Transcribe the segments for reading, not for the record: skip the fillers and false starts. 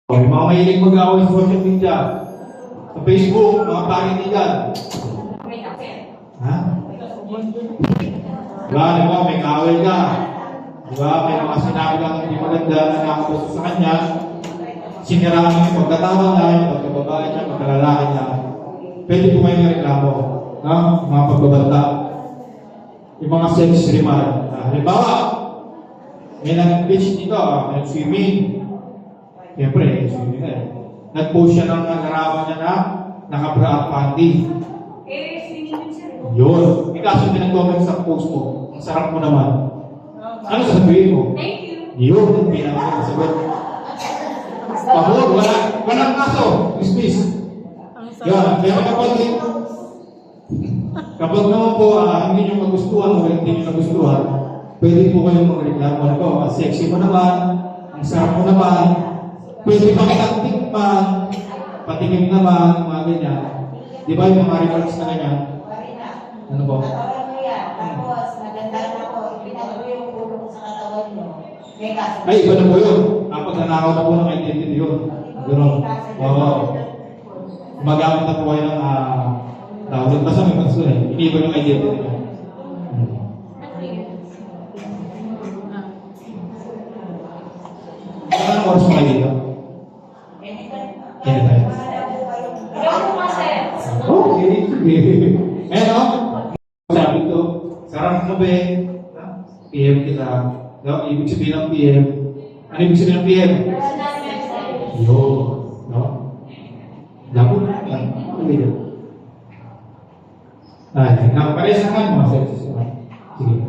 Yung mga mahilig mag-away sa social media, sa Facebook, mga panindigan. Ha? Diba? Diba? May kaaway ka. Diba? May mga sinabi kang hindi maganda na nakapuso sa kanya. Siniraan mo yung pagkatawa niya, yung pagkababae niya, pagkalalaki niya. Pwede po kayo reklamo. Ha? Mga pagbabanta. Yung mga sex remark. Halimbawa, may nag-beach dito, nag-swimming. Siyempre, swimming na eh. Nag-post siya ng nagarawan niya na nakabra at panty. Yun. May kaso pinag-comment sa post mo. Ang sarap mo naman. Ano sasabihin mo? Thank you. Yun. Pinag-sagot. Pahod. Walang kaso. Dismiss. Yun. Pero kapag naman po hindi nyo magustuhan o hindi nyo nagustuhan, pwede po kayong magreklamo na po. Ang sexy mo naman. Ang sarap mo naman. Pwede bang taktikman, patikim naman, mga ganyan. Di ba yung mga remarks na ganyan? Ano po? Tapos, maganda na ako, pinalo yung ulo ko sa katawan nyo. May kaso. Ay, iba na po yun. Kapag nanakaw na po ng identity yun. Gano'n. Oo. Magamit na po kayo ng tawag. Basta may kaso eh. Iniba yung identity nyo. Anong oras mo kayo dito? Anytime. Okay. Eh, no? Sabi ko, sarap mo ba eh? PM kita. No? Ibig sabihin ng PM. Ano ibig sabihin ng PM? Yun. No? Labo na. Ano yun? Ay, nakapares naman mga sexes. Sige.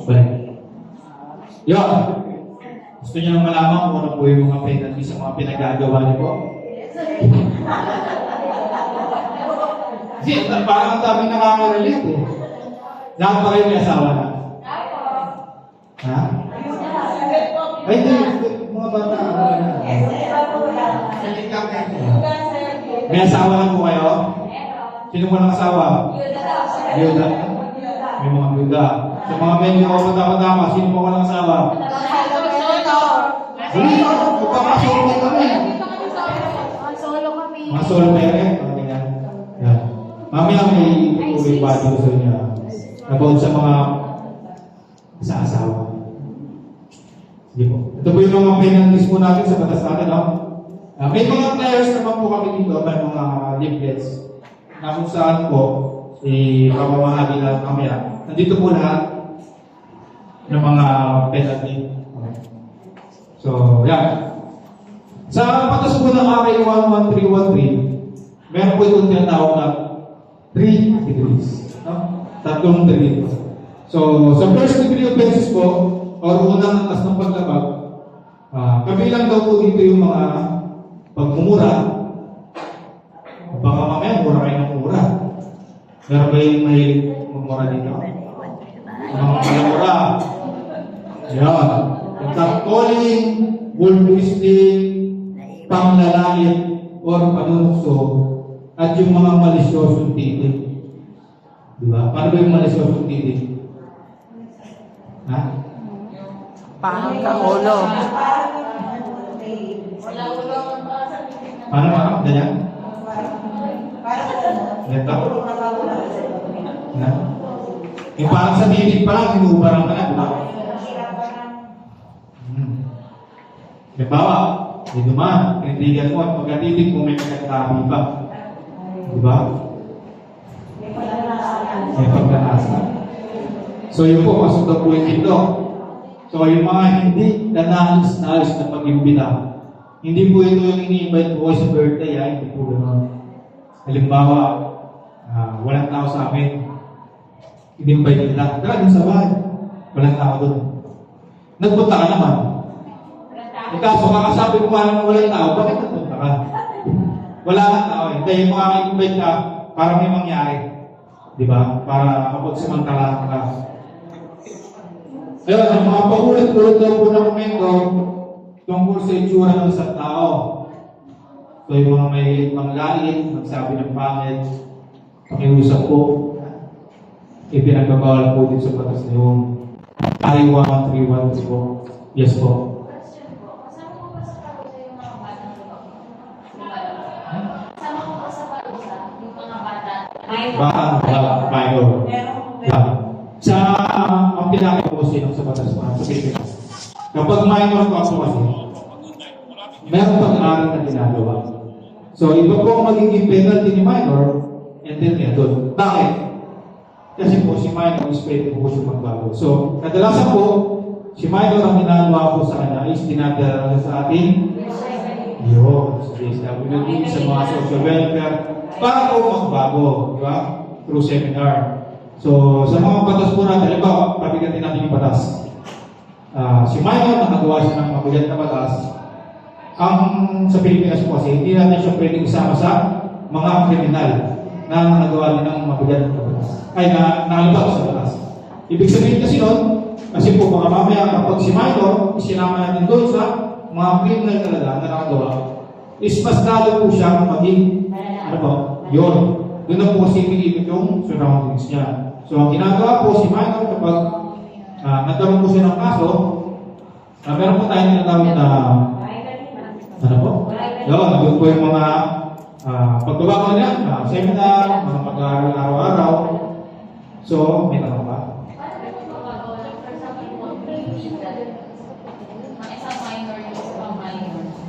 Balik. Yun. Gusto niyo nang malaman kung ano po yung mga penalty sa mga pinagagawa niyo po? Kasi parang ang dami nakaka-relate eh. Lahat pa kayo may asawa na? Ha? Ay, hindi. Mga bata. May asawa na po kayo? Sino mo ng asawa? Yuda. May mga yuda. Sa mga medyo matama-tama, sino mo ka ng asawa? Hindi, magpapasolo na kami. Mga solo parent, tingnan. Yan. Mamaya may uwi pa dito sa inyo. About sa mga asawa. Sige po. Ito po yung mga penalties po natin sa batas natin, no? May mga players naman po kami dito, may mga leaflets na kung saan po ipapamahagi lahat mamaya. Nandito po lahat ng mga penalty. So, yan. Sa patas po ng RA 11313, meron po itong tinatawag na 3 degrees. No? Tatlong degree. So, sa first degree offenses po, or unang atas ng paglabag, kabilang daw po dito yung mga pagmumura. Baka mamaya, mura kayo ng mura. Meron ba yung mahilig magmura dito? Mga pagmumura. Yan. Catcalling, bull twisting, panglalait, or panunukso, at yung mga malisyosong titig. Diba? Paano ba yung malisyosong titig? Ha? Parang kaulo. Paano ba? Ganyan? Ganito? Na? Yung parang sa titig pa lang, sinubarang ka na, diba? Halimbawa, may dumaan, tinitigan mo at pagkatitig mo may pagkatabi pa. Diba? May pagkanasa. So yun po, pasok na po yung dito. So yung mga hindi nanalis-nalis na pag-imbita, hindi po ito yung ini-invite po sa birthday, hindi po gano'n. Halimbawa, walang tao sa amin. Ini-invite kita. Tara, dun sa bahay. Walang tao doon. Nagpunta ka naman. Kaso kakasabi ko parang walang tao, bakit nagpunta ka? Wala kang tao eh. Dahil makaka-invite ka, para may mangyari. Di ba? Para kapag samantala ka. Ayun, ang mga paulit-ulit daw po ng komento tungkol sa itsura ng isang tao. So yung mga may manglait, magsabi ng pangit, pakiusap po, ipinagbabawal po din sa batas na yung I-1313 po. Yes po. Minor. Meron. Sa ang pinaka-post yun sa batas mga sa Pilipinas. Kapag minor ko ako kasi, meron pag-aaral na ginagawa. So, iba po ang magiging penalty ni minor, and then doon. Bakit? Kasi po, si minor is pwede po siya magbago. So, kadalasan po, si minor ang ginagawa po sa kanya is dinadala sa ating yun, sa DSWD, sa mga social welfare, para po magbago, di ba? Through seminar. So, sa mga batas po natin, halimbawa, pabigatin natin yung batas. Si minor, nakagawa siya ng mabigat na batas. Ang sa Pilipinas po kasi, hindi natin siya pwedeng isama sa mga kriminal na nakagawa din ng mabigat na batas. Ay, nakalabas sa batas. Ibig sabihin kasi nun, kasi po mga mamaya, kapag si minor, isinama natin doon sa mga criminal talaga na nakagawa, is mas lalo po siya maging, ano po, yun. Doon na po kasi pinipit yung surroundings niya. So, ang ginagawa po si minor kapag nagkaroon po siya ng kaso, meron po tayong tinatawag na ano po? Yun, nandun po yung mga pagbabago niya, seminar, mga pag-aaral araw-araw. So, may tanong ba?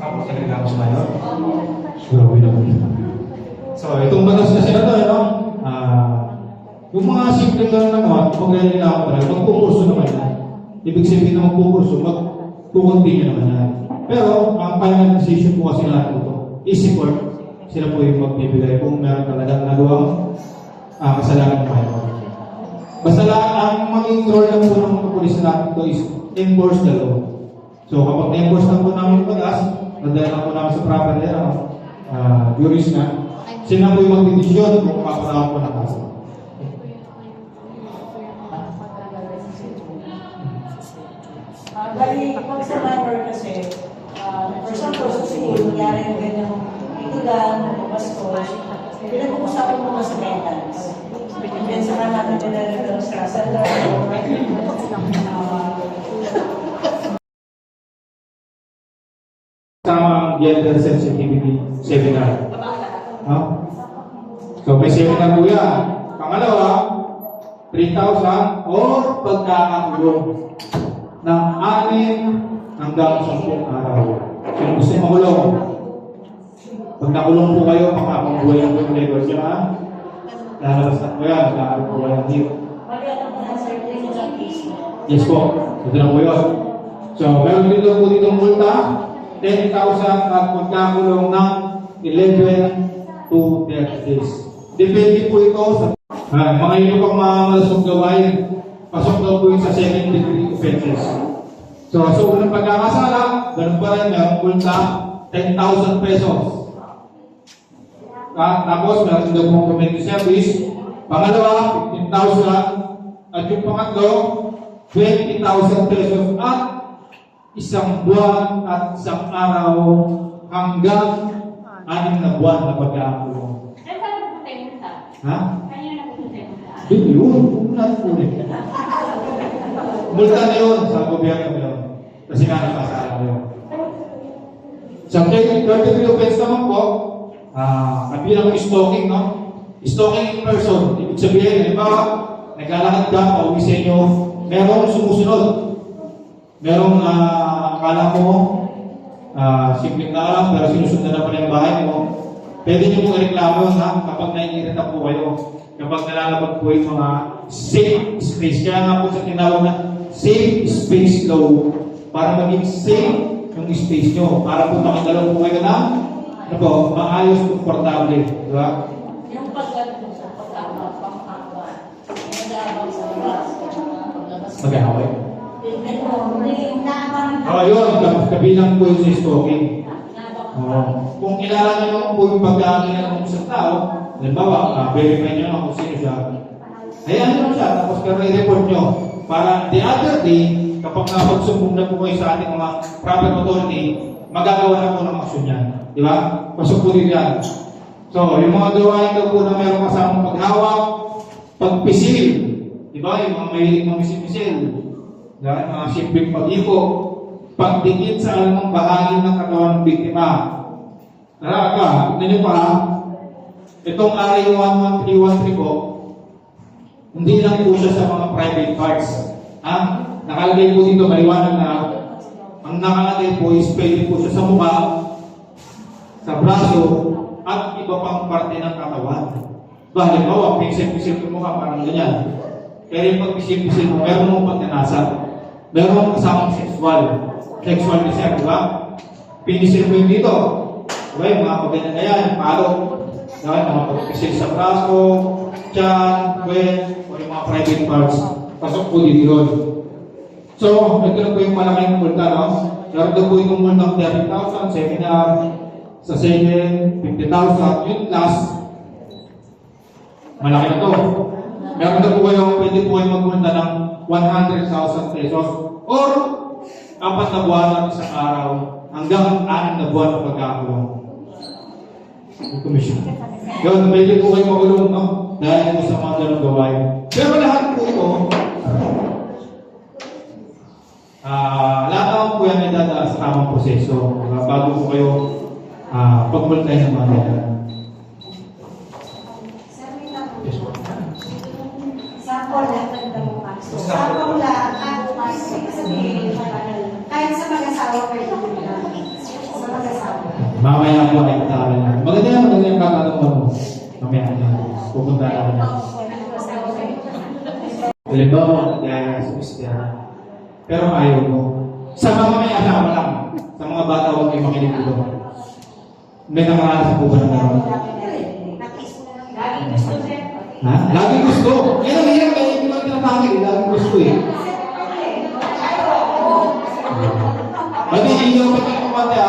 Ako sa reklamo sa mayor? Grabe naman. So, itong batas kasi na ito, yung mga simple lang naman, kung kaya nila ako talaga, magpukurso naman yan. Ibig sabihin na magpukurso, magpukontinue naman yan. Pero, ang final decision po kasi natin ito, is-support, sila po yung magbibigay kung meron talagang nagawang kasalanan ng mayor. Basta lang, ang maging role lang po ng mga pulis natin ito is enforce the law. So, kapag na-enforce na po namin yung batas, nadala na po namin sa proper jurist na, sila po yung magdidesisyon kung papanahon po ng kaso. Bali, pag sa minor kasi, for example, sa school, nangyari yung ganyang itugan, bastos, pinag-uusapan mo na sa guidance. Then, saka natin pinag-uusapan sa sala, Sama gender sensitivity seminar. So, may seminar po yan. Pangalawa, 3,000 or pagkakakulong ng 6 hanggang 10 araw. Sino gusto makulong? Pag nakulong po kayo, makapagbuhay ang po yung record nyo, ha? Lalabas na po yan, magkakaroon po kayo ng deal. Yes po, ito na po yun. So, meron dito po ditong multa, 10,000 at magkakulong ng 11 to 30 days. Depende po ito sa mga iba pang mga malasong gawain. Pasok daw po yun sa second degree offenses. So, unang pagkakasala, ganun pa rin, mayroong multa, 10,000 pesos. Tapos, meron daw pong community service. Pangalawa, 15,000. At yung pangatlo, 20,000 pesos at 1 buwan at 1 araw hanggang 6 na buwan na pagkakakulong. Ha? Hindi yun. Huwag natin ulit. Multa na yun sa gobyerno yun. Kasi nga nakasala yun. Sa 33 offense naman po, kabilang stalking, no? Stalking in person. Ibig sabihin, halimbawa, naglalakad ka, pauwi sa inyo, merong sumusunod. Merong akala mo, simpleng na alam, pero sinusundan na pala yung bahay mo. Pwede nyo pong reklamo na kapag naiirita po kayo, kapag nalalabag po yung mga safe space. Kaya nga po sa tinawag na safe space law, para maging safe yung space nyo, para po makagalaw po kayo na ano po, maayos, komportable. Di ba? yung pagkakot sa pagkakot, nag-aabang sa labas, Mag-aaway. Oh, yun, kabilang po yung sa stalking. Kung kilala nyo po yung pagkakilala ng isang tao, halimbawa, verify nyo kung sino siya. Hayaan nyo siya, tapos pero i-report nyo. Para the other day, kapag napagsumbong na po kayo sa ating mga proper authority, magagawa na po ng aksyon yan. Di ba? Pasok po din yan. So, yung mga gawain daw po na mayroong kasamang paghawak, pagpisil. Di ba? Yung mga mahilig mga misil-misil. Dahil mga simpleng pag-ipo, pagdikit sa anumang bahagi ng katawan ng biktima. Tignan nyo pa, Itong RA 11313 po, hindi lang po siya sa mga private parts. Ha? Nakalagay po dito, maliwanag na ang nakalagay po is pwede po siya sa mukha, sa braso, at iba pang parte ng katawan. Halimbawa, pisil-pisil yung mukha, parang ganyan. Pero yung pag pisil-pisil mo, meron mong pagkanasa. Meron mong kasamang sexual desire, di ba? Pinisil mo yung dito. Diba, yung mga pagganyan na yan, palo. Diba, yung mga pagpisil sa braso, tiyan, when, o yung mga private parts. Pasok po dito yun. So, ito na po yung malaking multa, no? Meron na po itong multang 30,000, seminar, sa second, 50,000, yung last, malaki na to. Meron na po kayo, pwede po kayo magpunta ng 100,000 pesos or 4 na buwan at isang araw hanggang 6 na buwan na pagkakulong. Commission. Yun, pwede po kayo makulong, no? Dahil po sa mga ganong gawain. Pero lahat po ito, lahat naman po yan ay dadaan sa tamang proseso bago po kayo pagmultay ng mga ganyan. Sample lang, kahit sa mag-asawa kayo, sa mag-asawa. Mamaya po ay katalan. Maganda yung katalan mo. Mamaya na. Pupunta namin. Halimbawa, gaya sa Kristiyan. Pero ayaw mo. Sa mga may asawa lang. Sa mga bata, huwag kayo makinig dito. May nakaranas po ba na naman? Ha? Lagi gusto. Yan ang hirap kaya hindi lang tinatangin. Lagi gusto eh. Pati inyo pa kayo kumante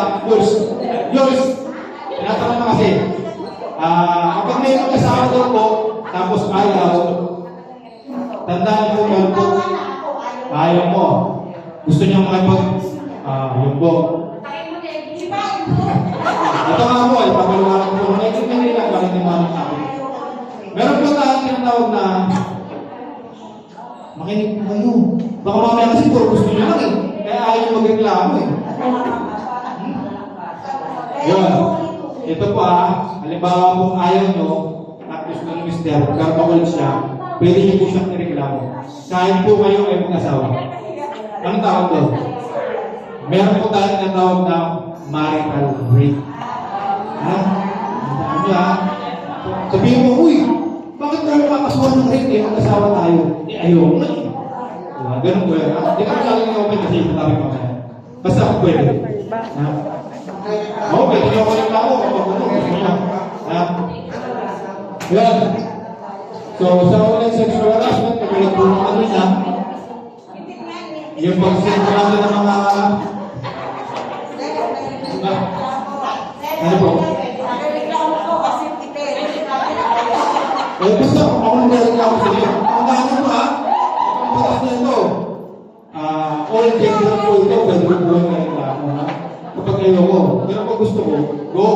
Yours, tinatanong na kasi. Kapag may mag-asawa daw po, tapos ayaw, tandaan po meron po, ayaw mo. Gusto niyo makipag, yun po. Ito nga po, ipapaliwanag po. Hindi lang bakit yung mga natin. Meron po tayong tinatawag na makinig po kayo. Baka mamaya kasi po, gusto niyo lang eh. Kaya ayaw magreklamo eh. Yun. Ito po halimbawa kung ayaw nyo, at gusto ng mister, pero makulit siya, pwede niyo po siyang ireklamo. Kahit po kayo ay mag-asawa. Anong tawag doon? Meron po tayong tinatawag na marital rape. Ha? Ano niya? Sabihin mo, uy, bakit tayo makakasuhan ng rape? Mag-asawa tayo. Ayaw mo na eh. Ganun po yan. Hindi ka masyadong yung open kasi yung tabi pa kaya. Basta ako pwede. Ha? Oo, pwede nyo ako yung tao. Ha? Yan. So, sa online sexual harassment, katulad po ng kanina, yung pagsisimulado ng mga ano po? Basta ako nang nagreklamo sa iyo. Ang dami mo ang batas na ito. All gender po ito, pwede ko po yung reklamo ha. Kapag kayo mo, pero pag gusto mo, go!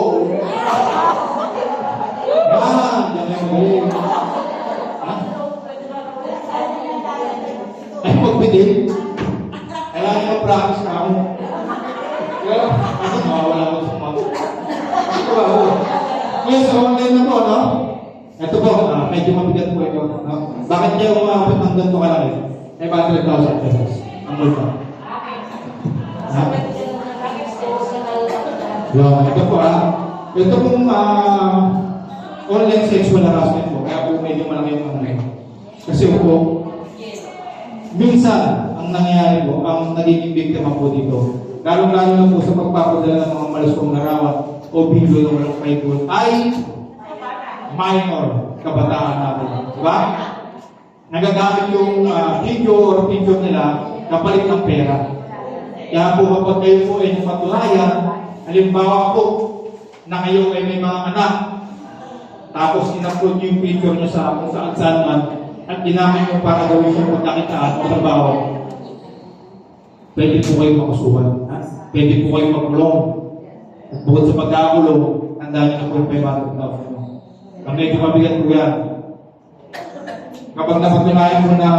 Yan yung magaling. Ay, magbidin. Kailangan yung practice na ako. Pero, ako mawawala ko sa mga. Ito ba ako? Ngayon, sa online na po, no? Ito po, medyo mabigat po ito. No? Bakit niya umabot ng ganito kalaki? May 100,000 pesos. Ang multa. Ha? Yun, ito po ito pong online sexual harassment po. Kaya po medyo malaki yung ano. Kasi po, minsan, ang nangyayari po, ang nagiging biktima po dito, lalo-lalo na po sa pagpapadala ng mga malusong larawan o video ng walang kaibon, ay minor kabataan natin. Diba? Nagagamit yung video or picture nila kapalit ng pera. Kaya po kapag kayo po ay napatulayan, halimbawa po na kayo ay may mga anak, tapos in-upload yung picture nyo sa kung saan man, at ginamit mo para gawin siya pagkakitaan o trabaho, pwede po kayo makusuhan. Pwede po kayo makulong. At bukod sa pagkakulong, handa nyo na po yung 500,000 mo. Ang medyo mabigat po yan. Kapag napatunayan mo na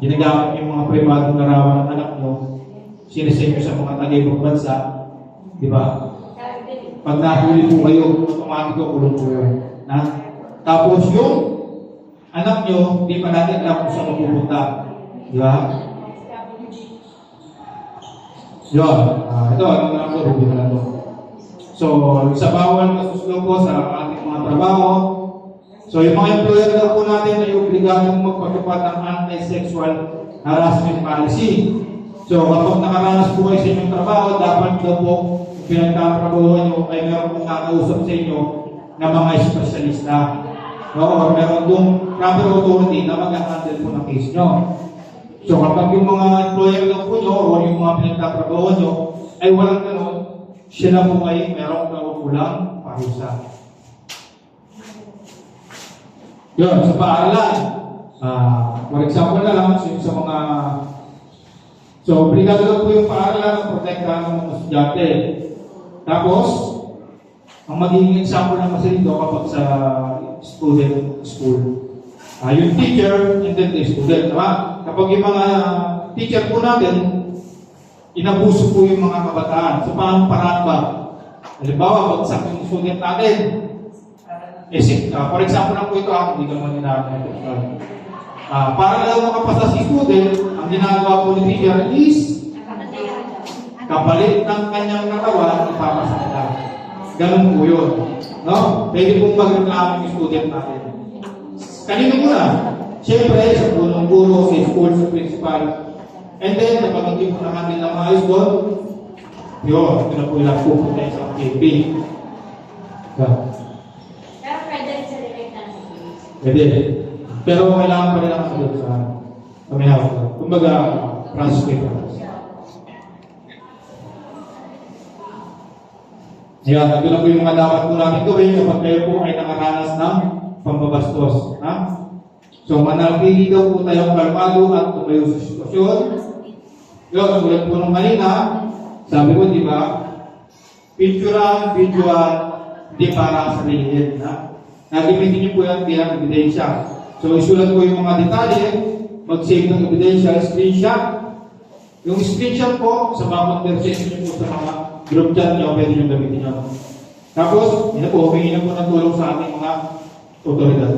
ginagamit yung mga pribadong larawan ng anak mo, sinisend nyo sa mga taga-ibang bansa, di ba? Pag nahuli po kayo, automatic ko kulong po yun. Na? Tapos yung anak nyo, hindi pa natin alam kung saan mapupunta. Di ba? Yun. Ito, ano na lang ito, rubi na lang ito. So, sa bawal kasuslo po sa ating mga trabaho. So, yung mga employer na po natin ay obligadong magpatupad ng anti-sexual harassment policy. So, kapag nakaranas po kayo sa inyong trabaho, dapat daw po pinagtatrabaho nyo ay meron pong kakausap sa inyo ng mga espesyalista. O meron pong proper authority na mag-handle po ng case nyo. So, kapag yung mga employer lang po nyo o yung mga pinagtatrabaho nyo ay walang ganun, siya na po ay merong kakulang parusa. Yun, sa paaralan. For example na lang, sa mga obligado lang po yung paaralan ng protektahan ng mga estudyante. Tapos, ang magiging example naman sa dito kapag sa student school. Yung teacher and then the student. Diba? Kapag yung mga teacher po natin, inabuso po yung mga kabataan. So, paano paraan ba? Halimbawa, bagsak yung student natin. For example lang po ito, hindi ka naman ginagawa ito. Para lang makapasa si student, ang ginagawa po ni teacher is kapalit ng kanyang katawan, ipapasa nila. Ganun po yun. No? Pwede pong magreklamo yung student natin. Kanino muna? Siyempre, sa punong guro, sa school, sa principal. And then, kapag hindi po naman nila maayos doon, yun, ito na po ilang pupunta sa KP. Pero pwede rin sa direct na Pwede. Pero kailangan pa rin ang sagot sa paminawag. Kumbaga, transcript. Yan, ito na po yung mga dapat po natin gawin kapag kayo po ay nakaranas ng pambabastos. Ha? So, manatili daw po tayong kalmado at tumayo sa sitwasyon. Yun, tulad po nung kanina, sabi ko, di ba, picturean, videoan, di para sa sarilihin. Nagimitin niyo po yan bilang ebidensya. So, isulat po yung mga detalye, mag-save ng ebidensya, screenshot. Yung screenshot po, sa mga conversation niyo po sa mga group chat niyo, pwede niyo gamitin niyo. Tapos, yun po, humingi na po ng tulong sa ating mga otoridad.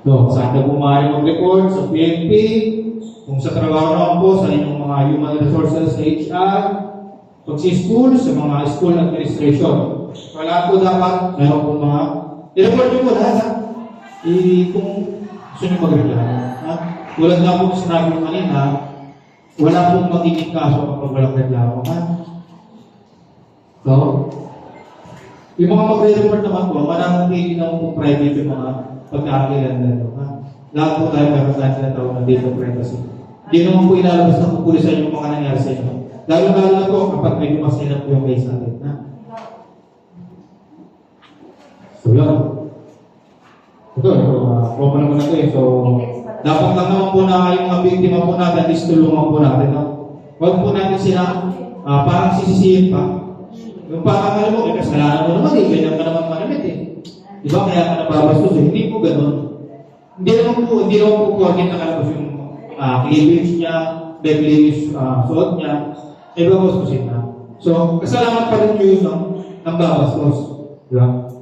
So, saan na po maaari mag-report? Sa PNP, kung sa trabaho naman po, sa inyong mga human resources sa HR, pag sa school, sa mga school administration. Wala po dapat, meron po mga, i-report nyo po lahat, ha? Kung gusto nyo mag-reklamo. Tulad na po sinabi ko kanina, wala pong magiging kaso kapag walang reklamo, ha? So, yung mga magre-report naman po, mananatili naman po private yung mga pagkakakilan na ito. Lahat po tayo meron tayo na tawag na data privacy. Hindi naman po ilalabas ng pupulisan yung mga nangyari sa inyo. Lalo-lalo na po kapag may kumasinap po yung case natin. So, yun. Ito, common naman na ito eh. So, dapat lang naman po na yung mga biktima po natin is tulungan po natin. No? Huwag po natin sila parang sisisihin pa. Yung parang alam mo, kasalanan mo naman eh, ganyan ka naman manamit eh. Di ba? Kaya ka nababastos eh. Hindi po ganun. Hindi naman po porket nakalabas yung cleavage niya, beglish suot niya, eh babastusin na. So, kasalanan pa rin yun ng babastos. Di ba?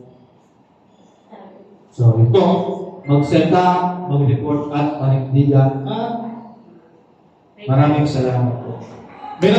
So, ito, mag-seta, mag-report at manindigan. Maraming salamat po. May